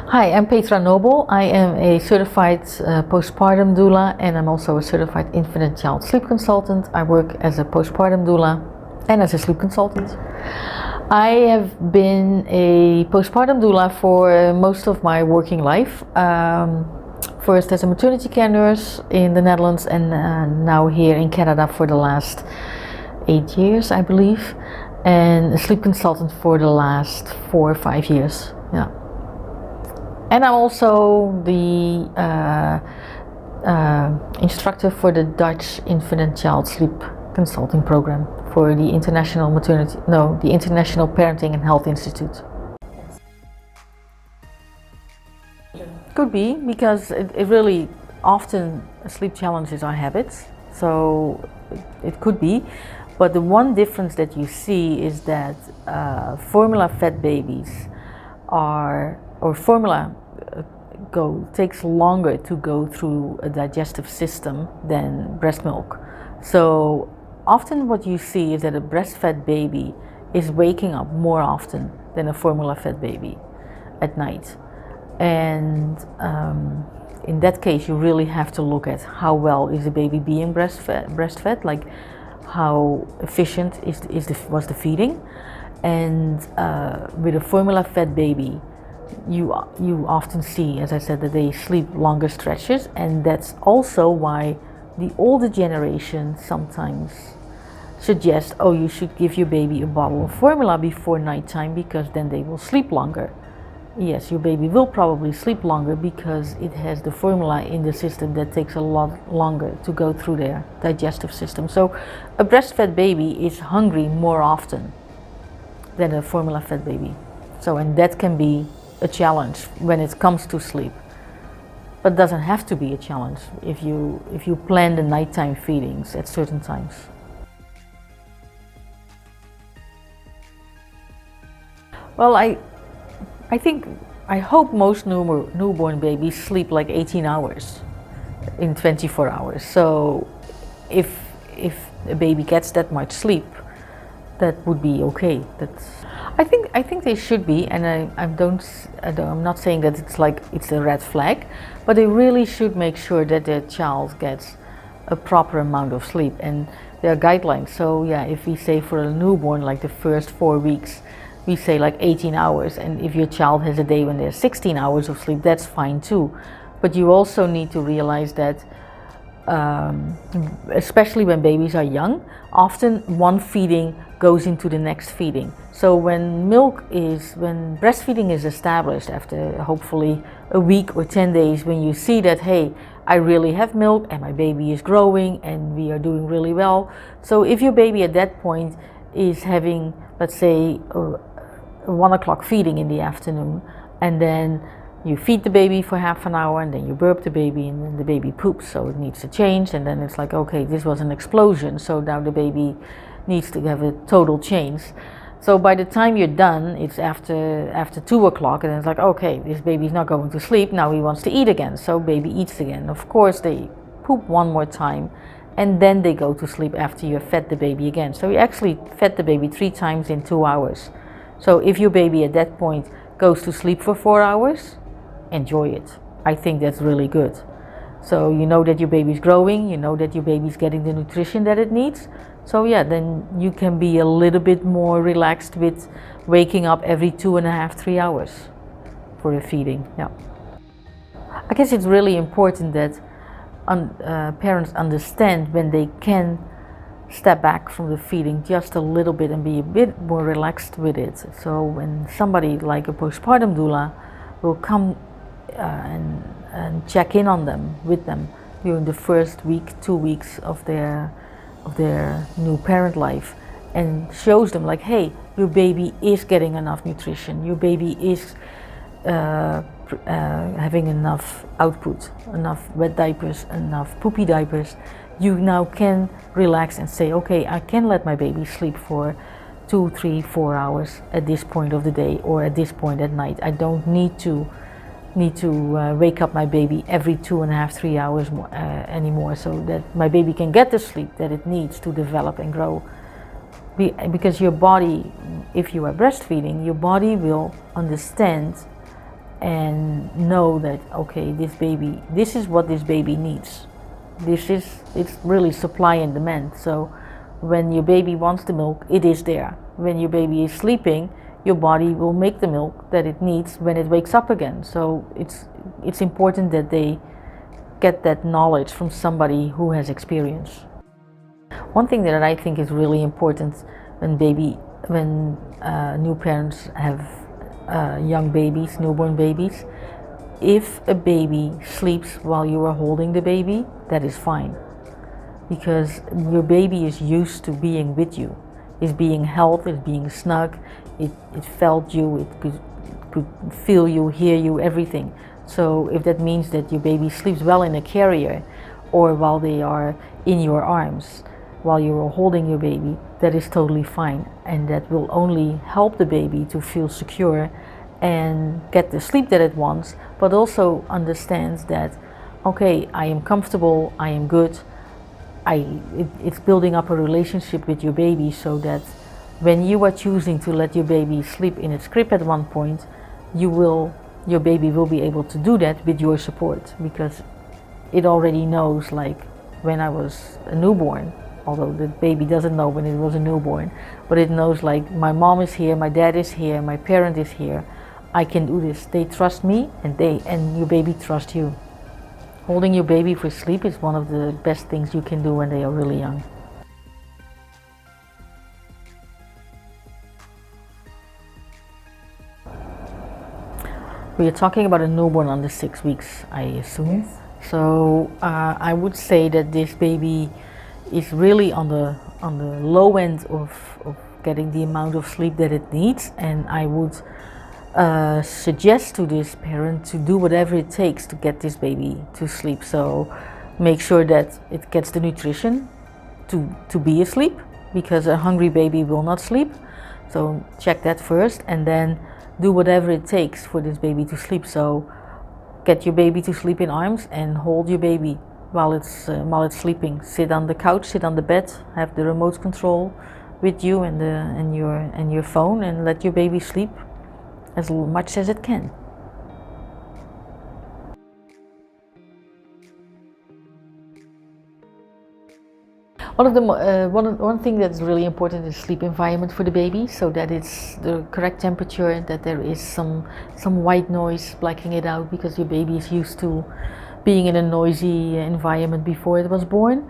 Hi, I'm Petra Nobel. I am a certified postpartum doula, and I'm also a certified infant and child sleep consultant. I work as a postpartum doula and as a sleep consultant. I have been a postpartum doula for most of my working life. First as a maternity care nurse in the Netherlands, and now here in Canada for the last 8 years, I believe, and a sleep consultant for the last 4 or 5 years. Yeah. And I'm also the instructor for the Dutch Infant and Child Sleep Consulting Program for the International Parenting and Health Institute. Could be, because it really often sleep challenges our habits, so it could be. But the one difference that you see is that formula fed babies takes longer to go through a digestive system than breast milk. So often what you see is that a breastfed baby is waking up more often than a formula fed baby at night. And in that case, you really have to look at how well is the baby being breastfed, like how efficient was the feeding. And with a formula fed baby, you often see, as I said, that they sleep longer stretches, and that's also why the older generation sometimes suggests, oh, you should give your baby a bottle of formula before nighttime because then they will sleep longer. Yes, your baby will probably sleep longer because it has the formula in the system that takes a lot longer to go through their digestive system. So a breastfed baby is hungry more often than a formula fed baby. So, and that can be a challenge when it comes to sleep, but doesn't have to be a challenge if you plan the nighttime feedings at certain times. Well, I hope most newborn babies sleep like 18 hours in 24 hours. So if a baby gets that much sleep, that would be okay. I think they should be, and I'm not saying that it's a red flag, but they really should make sure that their child gets a proper amount of sleep, and there are guidelines. So yeah, if we say for a newborn, like the first 4 weeks, we say like 18 hours, and if your child has a day when there's 16 hours of sleep, that's fine too. But you also need to realize that especially when babies are young, often one feeding goes into the next feeding. So when breastfeeding is established after hopefully a week or 10 days, when you see that, hey, I really have milk and my baby is growing and we are doing really well. So if your baby at that point is having, let's say, a 1 o'clock feeding in the afternoon, and then you feed the baby for half an hour, and then you burp the baby, and then the baby poops, so it needs to change, and then it's like, okay, this was an explosion, so now the baby needs to have a total change. So by the time you're done, it's after 2 o'clock, and it's like, okay, this baby's not going to sleep, now he wants to eat again, so baby eats again. Of course, they poop one more time, and then they go to sleep after you have fed the baby again. So you actually fed the baby 3 times in 2 hours. So if your baby at that point goes to sleep for 4 hours, enjoy it. I think that's really good. So you know that your baby's growing, you know that your baby's getting the nutrition that it needs. So yeah, then you can be a little bit more relaxed with waking up every 2.5, 3 hours for a feeding. Yeah. I guess it's really important that parents understand when they can step back from the feeding just a little bit and be a bit more relaxed with it. So when somebody like a postpartum doula will come and check in on them with them during the first week, 2 weeks of their new parent life, and shows them like, hey, your baby is getting enough nutrition, your baby is having enough output, enough wet diapers, enough poopy diapers. You now can relax and say, okay, I can let my baby sleep for 2, 3, 4 hours at this point of the day or at this point at night. I don't need to wake up my baby every 2.5, 3 hours anymore, so that my baby can get the sleep that it needs to develop and grow. Because your body, if you are breastfeeding, your body will understand and know that, okay, this is what this baby needs. It's really supply and demand. So when your baby wants the milk, it is there. When your baby is sleeping, your body will make the milk that it needs when it wakes up again. So it's important that they get that knowledge from somebody who has experience. One thing that I think is really important when new parents have young babies, newborn babies, if a baby sleeps while you are holding the baby, that is fine, because your baby is used to being with you, is being held, is being snug, it felt you, it could feel you, hear you, everything. So if that means that your baby sleeps well in a carrier or while they are in your arms, while you are holding your baby, that is totally fine, and that will only help the baby to feel secure and get the sleep that it wants, but also understands that, okay, I am comfortable, I am good. It's building up a relationship with your baby, so that when you are choosing to let your baby sleep in its crib at one point, your baby will be able to do that with your support, because it already knows, like when I was a newborn, although the baby doesn't know when it was a newborn, but it knows, like, my mom is here, my dad is here, my parent is here, I can do this. They trust me, and your baby trusts you. Holding your baby for sleep is one of the best things you can do when they are really young. We are talking about a newborn under 6 weeks, I assume. Yes. So I would say that this baby is really on the low end of getting the amount of sleep that it needs, and I would suggest to this parent to do whatever it takes to get this baby to sleep. So make sure that it gets the nutrition to be asleep, because a hungry baby will not sleep. So check that first, and then do whatever it takes for this baby to sleep. So get your baby to sleep in arms and hold your baby while it's sleeping. Sit on the couch, sit on the bed, have the remote control with you and your phone, and let your baby sleep as much as it can. One thing that's really important is sleep environment for the baby, so that it's the correct temperature, that there is some white noise blacking it out, because your baby is used to being in a noisy environment before it was born.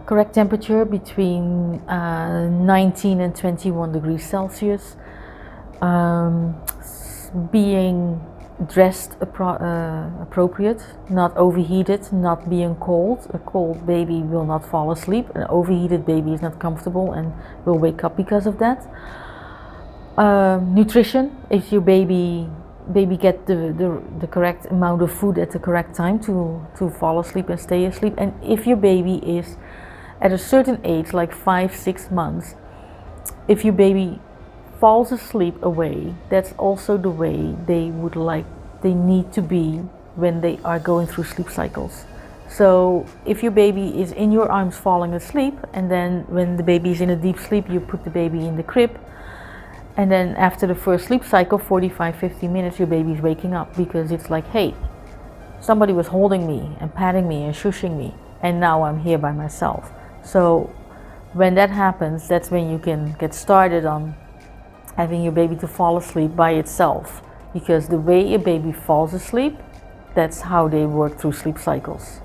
Correct temperature between 19 and 21 degrees Celsius. Being dressed appropriate, not overheated, not being cold. A cold baby will not fall asleep. An overheated baby is not comfortable and will wake up because of that. Nutrition, if your baby get the correct amount of food at the correct time to fall asleep and stay asleep. And if your baby is at a certain age, like 5-6 months, if your baby falls asleep away, that's also the way they need to be when they are going through sleep cycles. So if your baby is in your arms falling asleep, and then when the baby is in a deep sleep, you put the baby in the crib, and then after the first sleep cycle, 45-50 minutes, your baby is waking up, because it's like, hey, somebody was holding me and patting me and shushing me, and now I'm here by myself. So when that happens, that's when you can get started on having your baby to fall asleep by itself, because the way a baby falls asleep, that's how they work through sleep cycles.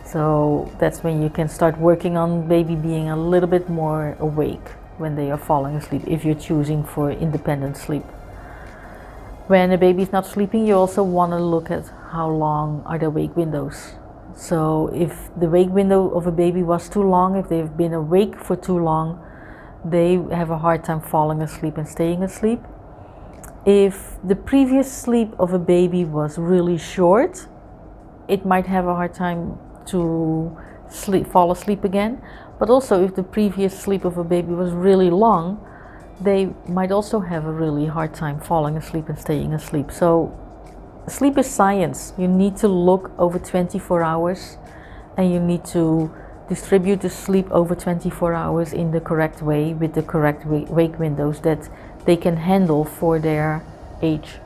So that's when you can start working on baby being a little bit more awake when they are falling asleep, if you're choosing for independent sleep. When a baby is not sleeping, you also want to look at how long are the wake windows. So if the wake window of a baby was too long, if they've been awake for too long, they have a hard time falling asleep and staying asleep. If the previous sleep of a baby was really short, it might have a hard time to fall asleep again. But also, if the previous sleep of a baby was really long, they might also have a really hard time falling asleep and staying asleep. So sleep is science. You need to look over 24 hours, and you need to distribute the sleep over 24 hours in the correct way, with the correct wake windows that they can handle for their age.